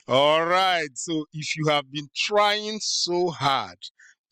All right. So if you have been trying so hard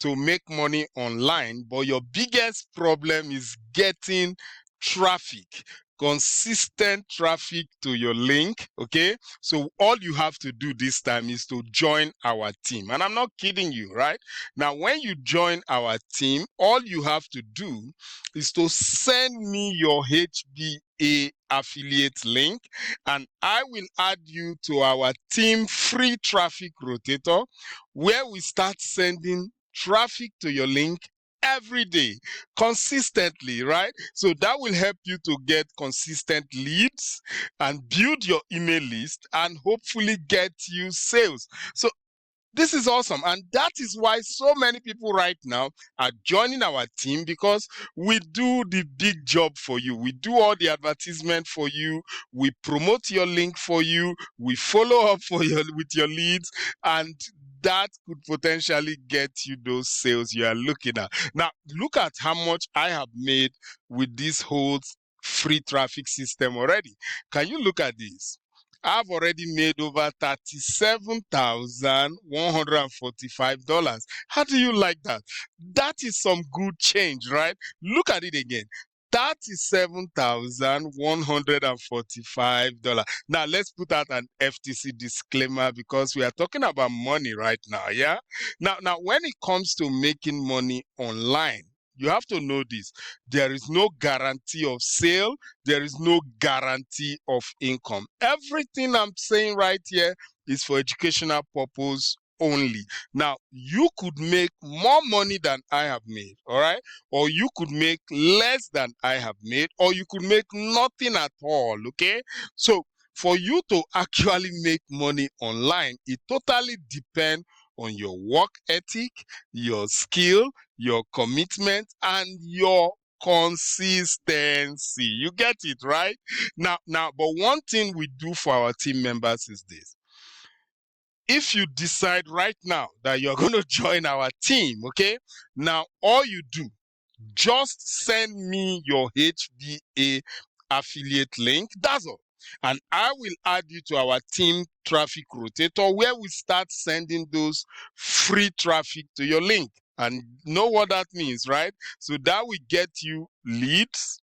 to make money online, but your biggest problem is getting traffic, consistent traffic to your link, okay? So all you have to do this time is to join our team. And I'm not kidding you, right? Now, when you join our team, all you have to do is to send me your HBA affiliate link, and I will add you to our team free traffic rotator, where we start sending traffic to your link every day consistently, right? So that will help you to get consistent leads and build your email list and hopefully get you sales. So this is awesome, and that is why so many people right now are joining our team, because we do the big job for you. We do all the advertisement for you, we promote your link for you, we follow up for with your leads, and that could potentially get you those sales you are looking at. Now, look at how much I have made with this whole free traffic system already. Can you look at this? I've already made over $37,145. How do you like that? That is some good change, right? Look at it again. $37,145. Now let's put out an FTC disclaimer, because we are talking about money right now, yeah? Now when it comes to making money online, you have to know this. There is no guarantee of sale. There is no guarantee of income. Everything I'm saying right here is for educational purpose only. Now, you could make more money than I have made, all right? Or you could make less than I have made, or you could make nothing at all, okay? So, for you to actually make money online, it totally depends on your work ethic, your skill, your commitment, and your consistency. You get it, right? Now, but one thing we do for our team members is this. If you decide right now that you're going to join our team, okay? Now, all you do, just send me your HBA affiliate link. That's all. And I will add you to our team traffic rotator, where we start sending those free traffic to your link. And know what that means, right? So that will get you leads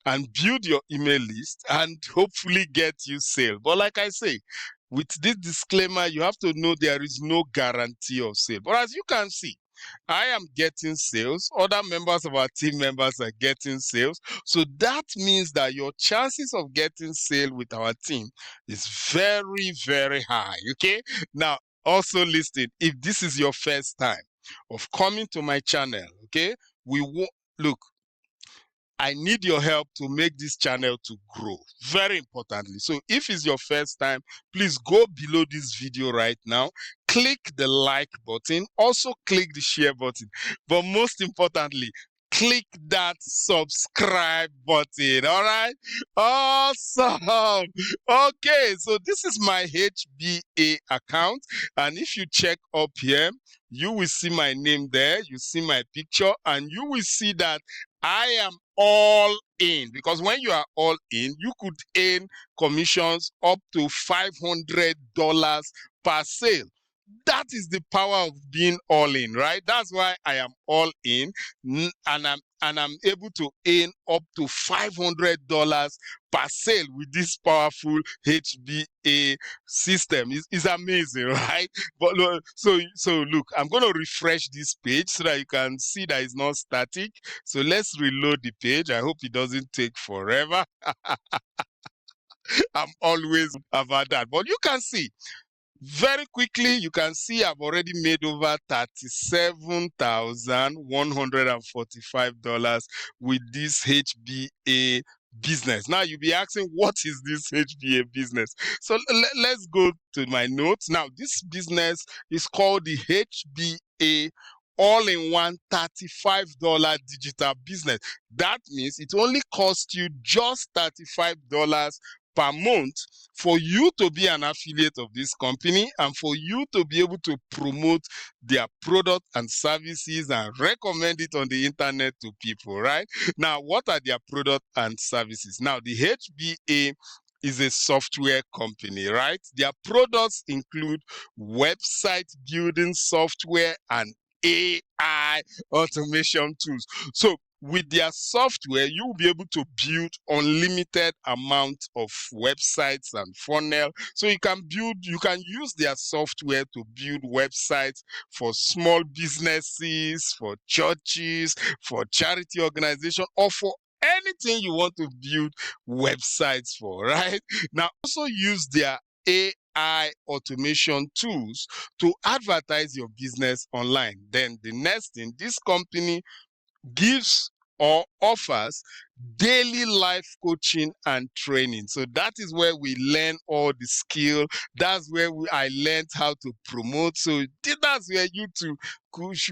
and build your email list and hopefully get you sale. But like I say, with this disclaimer, you have to know there is no guarantee of sale. But as you can see, I am getting sales. Other members of our team members are getting sales. So that means that your chances of getting sale with our team is very, very high. Okay. Now, also listen, if this is your first time of coming to my channel, okay, look, I need your help to make this channel to grow. Very importantly. So if it's your first time, please go below this video right now. Click the like button. Also click the share button. But most importantly, click that subscribe button. All right? Awesome. Okay, so this is my HBA account. And if you check up here, you will see my name there. You see my picture, and you will see that I am all in, because when you are all in, you could earn commissions up to $500 per sale. That is the power of being all in, right? That's why I am all in, and I'm able to earn up to $500 per sale with this powerful HBA system. It's amazing, right? But so look, I'm going to refresh this page so that you can see that it's not static. So let's reload the page. I hope it doesn't take forever. I'm always about that. But you can see very quickly, you can see I've already made over $37,145 with this HBA business. Now you'll be asking, what is this HBA business? So let's go to my notes. Now, this business is called the HBA all-in-one $35 digital business. That means it only costs you just $35 per month for you to be an affiliate of this company, and for you to be able to promote their product and services and recommend it on the internet to people, right? Now, what are their product and services? Now, the HBA is a software company, right? Their products include website building software and AI automation tools. So with their software, you'll be able to build unlimited amount of websites and funnel. So you can use their software to build websites for small businesses, for churches, for charity organization, or for anything you want to build websites for, right? Now, also use their AI automation tools to advertise your business online. Then the next thing, this company gives or offers daily life coaching and training. So that is where we learn all the skill. That's where I learned how to promote. So that's where you two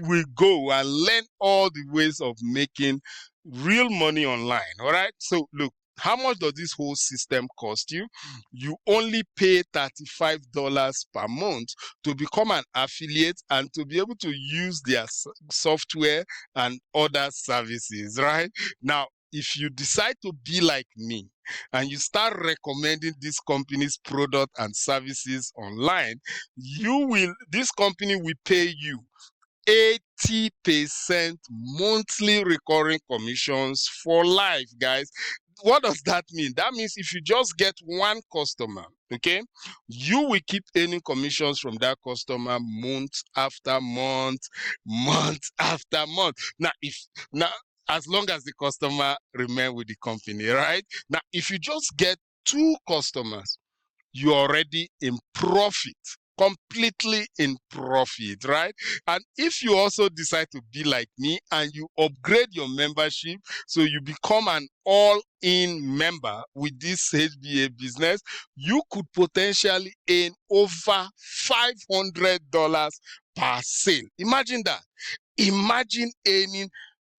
will go and learn all the ways of making real money online. All right. So look, how much does this whole system cost you? You only pay $35 per month to become an affiliate and to be able to use their software and other services, right? Now, if you decide to be like me and you start recommending this company's product and services online, this company will pay you 80% monthly recurring commissions for life, guys. What does that mean? That means if you just get one customer, okay, you will keep earning commissions from that customer month after month, month after month. Now, as long as the customer remain with the company, right? Now, if you just get two customers, you're already in profit, completely in profit, right? And if you also decide to be like me and you upgrade your membership, so you become an all-in member with this HBA business, you could potentially earn over $500 per sale. Imagine that. Imagine earning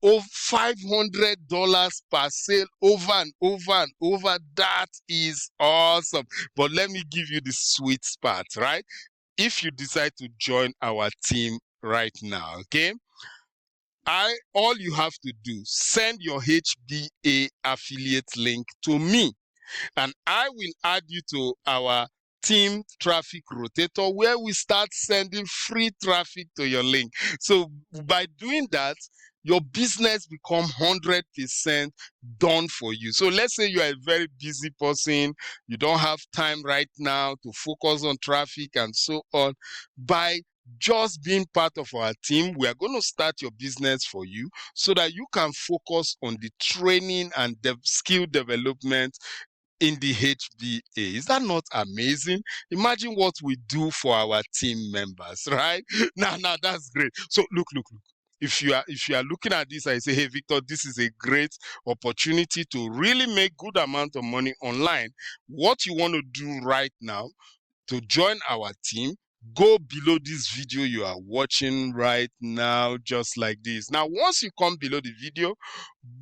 over $500 per sale over and over and over. That is awesome. But let me give you the sweet spot, right? If you decide to join our team right now, okay? All you have to do, send your HBA affiliate link to me, and I will add you to our team traffic rotator, where we start sending free traffic to your link. So by doing that, your business become 100% done for you. So let's say you are a very busy person, you don't have time right now to focus on traffic and so on. By just being part of our team, we are going to start your business for you so that you can focus on the training and the skill development in the HBA. Is that not amazing? Imagine what we do for our team members, right? Now, that's great. So look. If you are looking at this, I say, hey Victor, this is a great opportunity to really make good amount of money online. What you want to do right now to join our team, go below this video you are watching right now, just like this. Now, once you come below the video,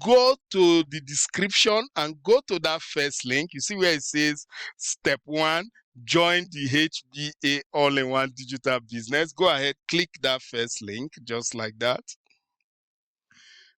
go to the description and go to that first link. You see where it says step 1, join the HBA all-in-one digital business. Go ahead, click that first link, just like that.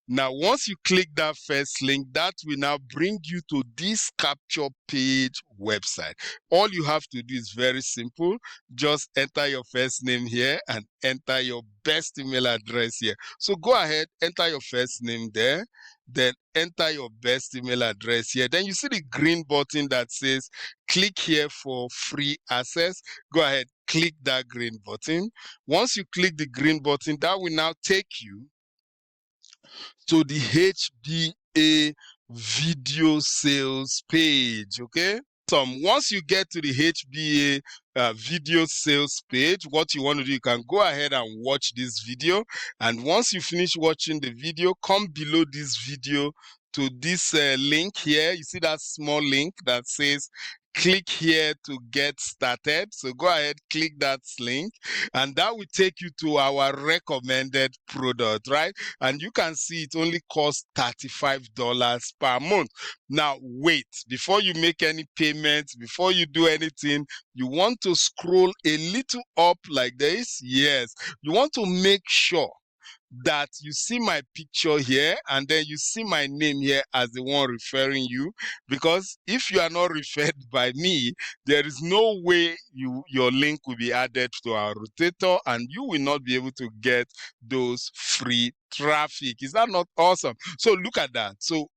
Now, once you click that first link, that will now bring you to this capture page website. All you have to do is very simple. Just enter your first name here and enter your best email address here. So go ahead, enter your first name there, then enter your best email address here. Then you see the green button that says click here for free access. Go ahead, click that green button. Once you click the green button, that will now take you to the HBA video sales page, okay? Once you get to the HBA video sales page, what you want to do, you can go ahead and watch this video. And once you finish watching the video, come below this video to this link here. You see that small link that says click here to get started. So go ahead, click that link, and that will take you to our recommended product, right? And you can see it only costs $35 per month. Now, wait, before you make any payments, before you do anything, you want to scroll a little up like this. Yes, you want to make sure that you see my picture here and then you see my name here as the one referring you, because if you are not referred by me, there is no way your link will be added to our rotator and you will not be able to get those free traffic. Is that not awesome? So look at that. So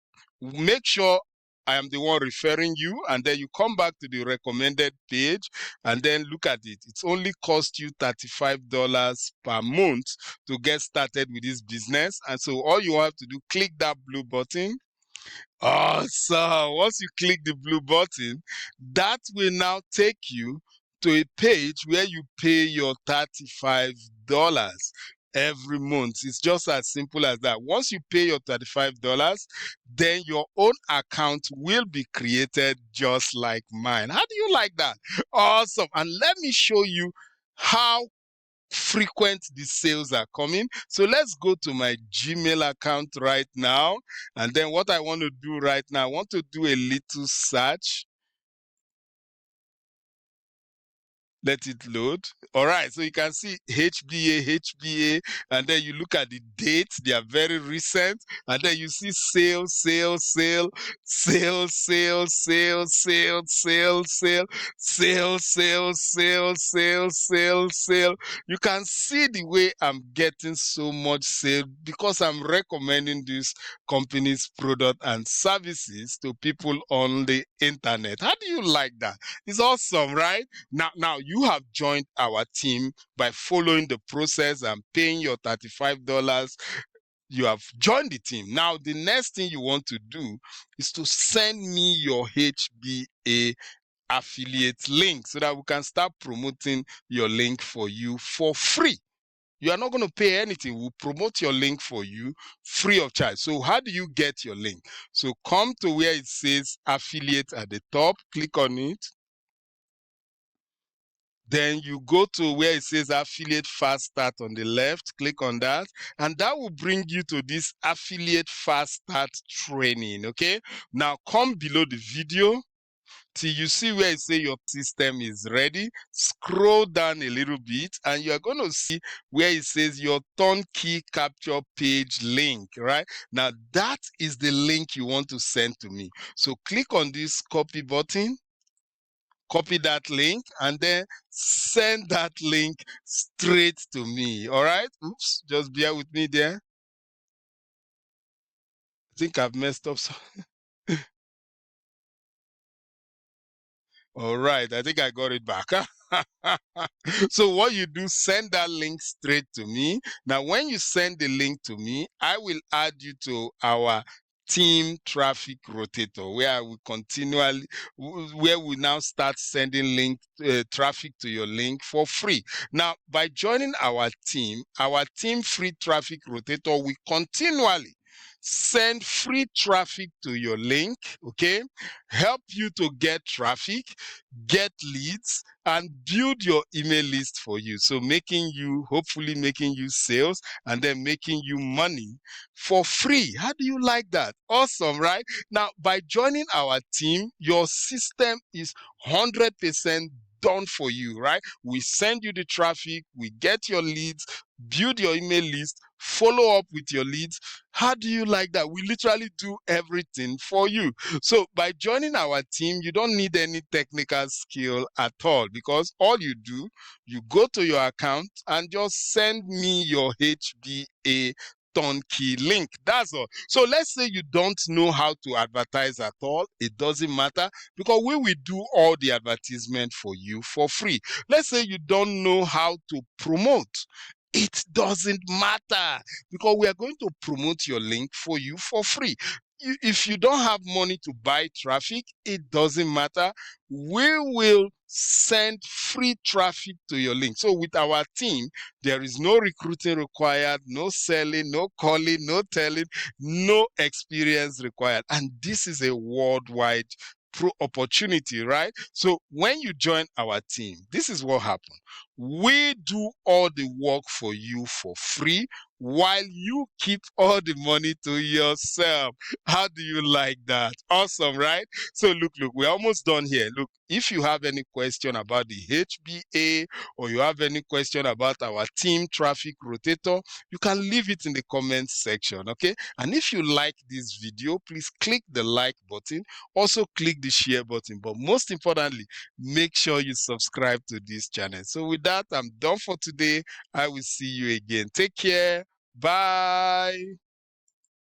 make sure I am the one referring you, and then you come back to the recommended page and then look at it. It's only cost you $35 per month to get started with this business. And so all you have to do, click that blue button. Awesome. Once you click the blue button, that will now take you to a page where you pay your $35 every month. It's just as simple as that. Once you pay your $35, then your own account will be created just like mine. How do you like that? Awesome. And let me show you how frequent the sales are coming. So let's go to my Gmail account right now. And then what I want to do right now, I want to do a little search. Let it load. All right, so you can see HBA, and then you look at the dates, they are very recent, and then you see sale, sale, sale, sale, sale, sale, sale, sale, sale, sale, sale, sale, sale, sale, sale. You can see the way I'm getting so much sale because I'm recommending this company's product and services to people on the internet. How do you like that? It's awesome, right? Now you have joined our team by following the process and paying your $35. You have joined the team. Now, the next thing you want to do is to send me your HBA affiliate link so that we can start promoting your link for you for free. You are not going to pay anything. We'll promote your link for you free of charge. So how do you get your link? So come to where it says affiliate at the top, click on it. Then you go to where it says affiliate fast start on the left, click on that, and that will bring you to this affiliate fast start training. Okay, now come below the video till you see where it says your system is ready. Scroll down a little bit and you're going to see where it says your turnkey capture page link. Right now, that is the link you want to send to me. So click on this copy button, copy that link, and then send that link straight to me. All right, oops, just bear with me there. I think I've messed up. All right, I think I got it back. So what you do, send that link straight to me. Now, when you send the link to me, I will add you to our team traffic rotator, where we continually, where we now start sending link traffic to your link for free. Now, by joining our team free traffic rotator, we continually send free traffic to your link, okay? Help you to get traffic, get leads, and build your email list for you. So hopefully making you sales and then making you money for free. How do you like that? Awesome, right? Now, by joining our team, your system is 100% done for you, right? We send you the traffic, we get your leads, build your email list, follow up with your leads. How do you like that? We literally do everything for you. So by joining our team, you don't need any technical skill at all, because all you do, you go to your account and just send me your HBA turnkey link. That's all. So let's say you don't know how to advertise at all. It doesn't matter, because we will do all the advertisement for you for free. Let's say you don't know how to promote. It doesn't matter, because we are going to promote your link for you for free. If you don't have money to buy traffic, it doesn't matter. We will send free traffic to your link. So with our team, there is no recruiting required, no selling, no calling, no telling, no experience required. And this is a worldwide opportunity, right? So when you join our team, this is what happens. We do all the work for you for free. while you keep all the money to yourself. How do you like that? Awesome, right? So look, we're almost done here. Look, if you have any question about the HBA, or you have any question about our team traffic rotator, you can leave it in the comments section, okay? And if you like this video, please click the like button. Also click the share button. But most importantly, make sure you subscribe to this channel. So with that, I'm done for today. I will see you again. Take care. Bye.